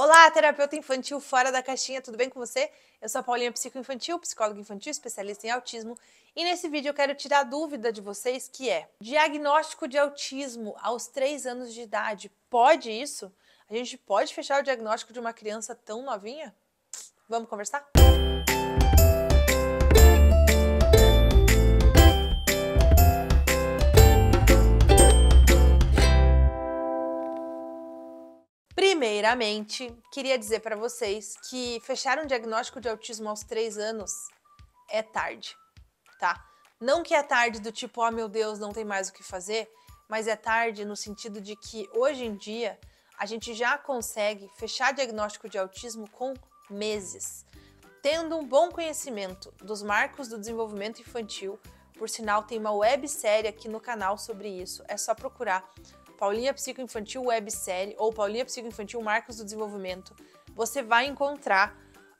Olá, terapeuta infantil fora da caixinha, tudo bem com você? Eu sou a Paulinha, psicoinfantil, psicóloga infantil, especialista em autismo, e nesse vídeo eu quero tirar a dúvida de vocês que é: diagnóstico de autismo aos 3 anos de idade, pode isso? A gente pode fechar o diagnóstico de uma criança tão novinha? Vamos conversar? Primeiramente, queria dizer para vocês que fechar um diagnóstico de autismo aos 3 anos é tarde, tá? Não que é tarde do tipo, oh meu Deus, não tem mais o que fazer, mas é tarde no sentido de que hoje em dia a gente já consegue fechar diagnóstico de autismo com meses, tendo um bom conhecimento dos marcos do desenvolvimento infantil. Por sinal, tem uma websérie aqui no canal sobre isso, é só procurar Paulinha Psicoinfantil Websérie ou Paulinha Psicoinfantil Marcos do Desenvolvimento. Você vai encontrar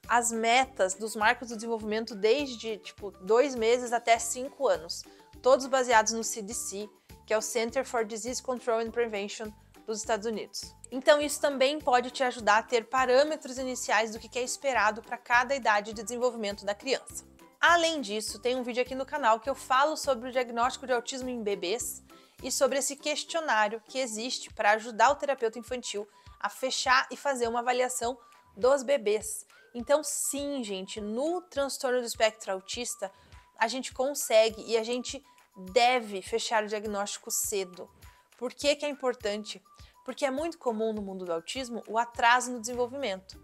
as metas dos marcos do desenvolvimento desde 2 meses até 5 anos, todos baseados no CDC, que é o Center for Disease Control and Prevention dos Estados Unidos. Então isso também pode te ajudar a ter parâmetros iniciais do que é esperado para cada idade de desenvolvimento da criança. Além disso, tem um vídeo aqui no canal que eu falo sobre o diagnóstico de autismo em bebês e sobre esse questionário que existe para ajudar o terapeuta infantil a fechar e fazer uma avaliação dos bebês. Então sim, gente, no transtorno do espectro autista, a gente consegue e a gente deve fechar o diagnóstico cedo. Por que é importante? Porque é muito comum no mundo do autismo o atraso no desenvolvimento.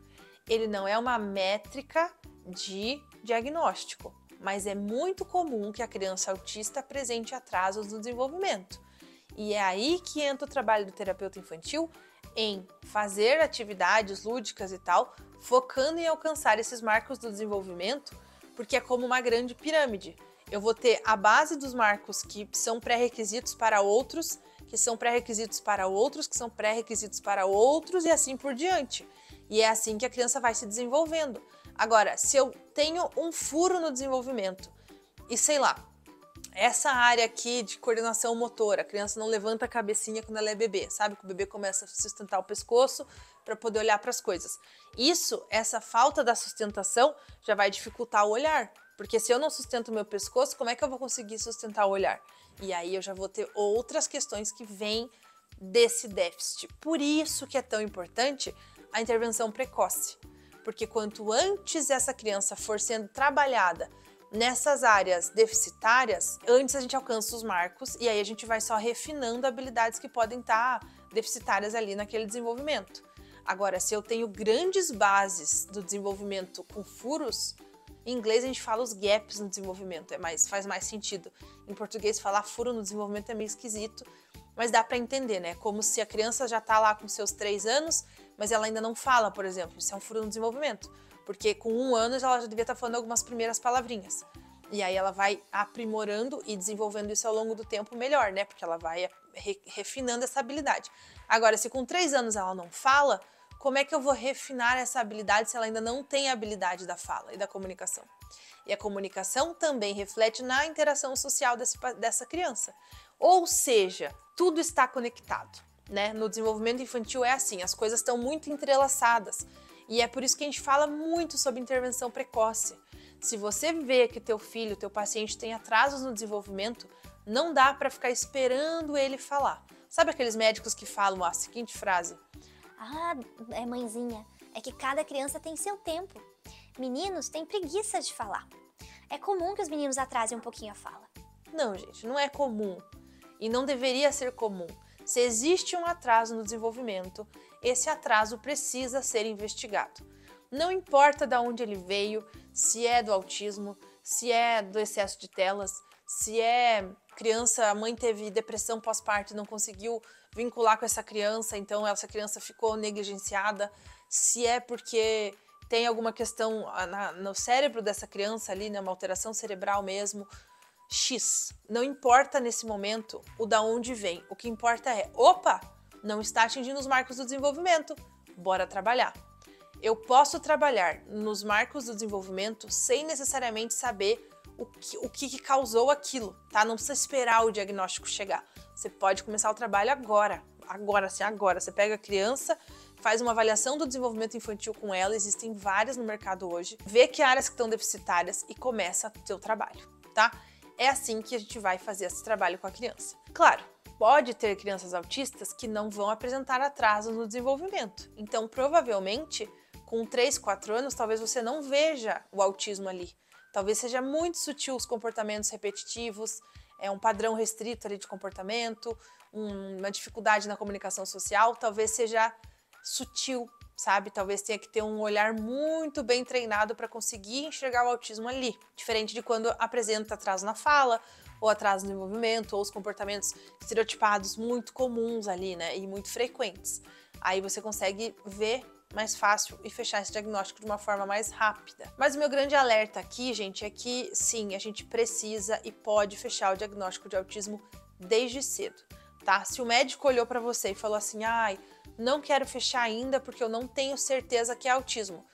Ele não é uma métrica de diagnóstico, mas é muito comum que a criança autista apresente atrasos no desenvolvimento. E é aí que entra o trabalho do terapeuta infantil em fazer atividades lúdicas e tal, focando em alcançar esses marcos do desenvolvimento, porque é como uma grande pirâmide. Eu vou ter a base dos marcos que são pré-requisitos para outros, que são pré-requisitos para outros, que são pré-requisitos para outros e assim por diante. E é assim que a criança vai se desenvolvendo. Agora, se eu tenho um furo no desenvolvimento e sei lá, essa área aqui de coordenação motora, a criança não levanta a cabecinha quando ela é bebê, sabe? Que o bebê começa a sustentar o pescoço para poder olhar para as coisas. Essa falta da sustentação já vai dificultar o olhar, porque se eu não sustento o meu pescoço, como é que eu vou conseguir sustentar o olhar? E aí eu já vou ter outras questões que vêm desse déficit. Por isso que é tão importante a intervenção precoce, porque quanto antes essa criança for sendo trabalhada nessas áreas deficitárias, antes a gente alcança os marcos e aí a gente vai só refinando habilidades que podem estar deficitárias ali naquele desenvolvimento. Agora, se eu tenho grandes bases do desenvolvimento com furos, em inglês a gente fala os gaps no desenvolvimento, faz mais sentido. Em português falar furo no desenvolvimento é meio esquisito, mas dá para entender, né? Como se a criança já está lá com seus 3 anos, mas ela ainda não fala, por exemplo, isso é um furo no desenvolvimento. Porque com 1 ano ela já devia estar falando algumas primeiras palavrinhas. E aí ela vai aprimorando e desenvolvendo isso ao longo do tempo melhor, né? Porque ela vai refinando essa habilidade. Agora, se com 3 anos ela não fala, como é que eu vou refinar essa habilidade se ela ainda não tem a habilidade da fala e da comunicação? E a comunicação também reflete na interação social dessa criança. Ou seja, tudo está conectado, né? No desenvolvimento infantil é assim, as coisas estão muito entrelaçadas. E é por isso que a gente fala muito sobre intervenção precoce. Se você vê que teu filho, teu paciente tem atrasos no desenvolvimento, não dá para ficar esperando ele falar. Sabe aqueles médicos que falam a seguinte frase? Ah, mãezinha, é que cada criança tem seu tempo. Meninos têm preguiça de falar. É comum que os meninos atrasem um pouquinho a fala. Não, gente, não é comum. E não deveria ser comum. Se existe um atraso no desenvolvimento, esse atraso precisa ser investigado. Não importa de onde ele veio, se é do autismo, se é do excesso de telas, se é criança, a mãe teve depressão pós-parto e não conseguiu vincular com essa criança, então essa criança ficou negligenciada, se é porque tem alguma questão no cérebro dessa criança ali, né, uma alteração cerebral mesmo, X. Não importa nesse momento o da onde vem, o que importa é, opa, não está atingindo os marcos do desenvolvimento, bora trabalhar. Eu posso trabalhar nos marcos do desenvolvimento sem necessariamente saber o que causou aquilo, tá? Não precisa esperar o diagnóstico chegar. Você pode começar o trabalho agora. Agora. Você pega a criança, faz uma avaliação do desenvolvimento infantil com ela, existem várias no mercado hoje, vê que áreas que estão deficitárias e começa o seu trabalho, tá? É assim que a gente vai fazer esse trabalho com a criança. Claro, pode ter crianças autistas que não vão apresentar atrasos no desenvolvimento. Então, provavelmente, com 3, 4 anos, talvez você não veja o autismo ali. Talvez seja muito sutil os comportamentos repetitivos, um padrão restrito ali de comportamento, uma dificuldade na comunicação social, talvez seja sutil, sabe? Talvez tenha que ter um olhar muito bem treinado para conseguir enxergar o autismo ali. Diferente de quando apresenta atraso na fala, ou atraso no desenvolvimento, ou os comportamentos estereotipados muito comuns ali, né? E muito frequentes. Aí você consegue ver mais fácil e fechar esse diagnóstico de uma forma mais rápida. Mas o meu grande alerta aqui, gente, é que sim, a gente precisa e pode fechar o diagnóstico de autismo desde cedo, tá? Se o médico olhou para você e falou assim, ai, não quero fechar ainda porque eu não tenho certeza que é autismo.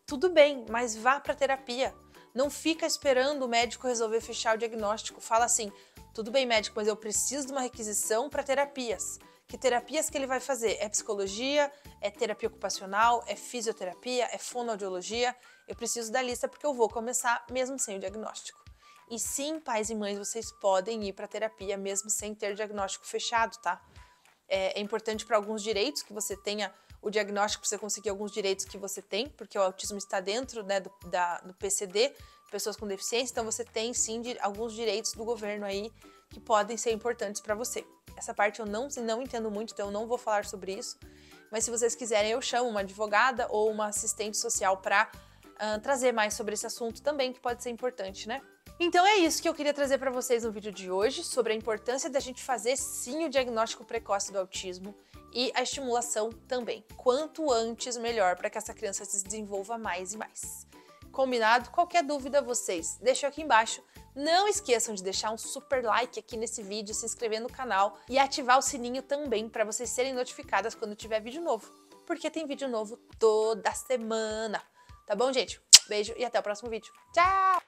Tudo bem, mas vá para terapia. Não fica esperando o médico resolver fechar o diagnóstico. Fala assim, tudo bem, médico, mas eu preciso de uma requisição para terapias. Que terapias que ele vai fazer? É psicologia? É terapia ocupacional? É fisioterapia? É fonoaudiologia? Eu preciso da lista porque eu vou começar mesmo sem o diagnóstico. E sim, pais e mães, vocês podem ir para terapia mesmo sem ter diagnóstico fechado, tá? É importante para alguns direitos que você tenha o diagnóstico, para você conseguir alguns direitos que você tem, porque o autismo está dentro, né, do PCD, pessoas com deficiência, então você tem sim alguns direitos do governo aí que podem ser importantes para você. Essa parte eu não entendo muito, então eu não vou falar sobre isso, mas se vocês quiserem eu chamo uma advogada ou uma assistente social para trazer mais sobre esse assunto também, que pode ser importante, né? Então é isso que eu queria trazer para vocês no vídeo de hoje, sobre a importância da gente fazer sim o diagnóstico precoce do autismo e a estimulação também. Quanto antes, melhor, para que essa criança se desenvolva mais e mais. Combinado? Qualquer dúvida, vocês deixem aqui embaixo. Não esqueçam de deixar um super like aqui nesse vídeo, se inscrever no canal e ativar o sininho também para vocês serem notificadas quando tiver vídeo novo, porque tem vídeo novo toda semana. Tá bom, gente? Beijo e até o próximo vídeo. Tchau!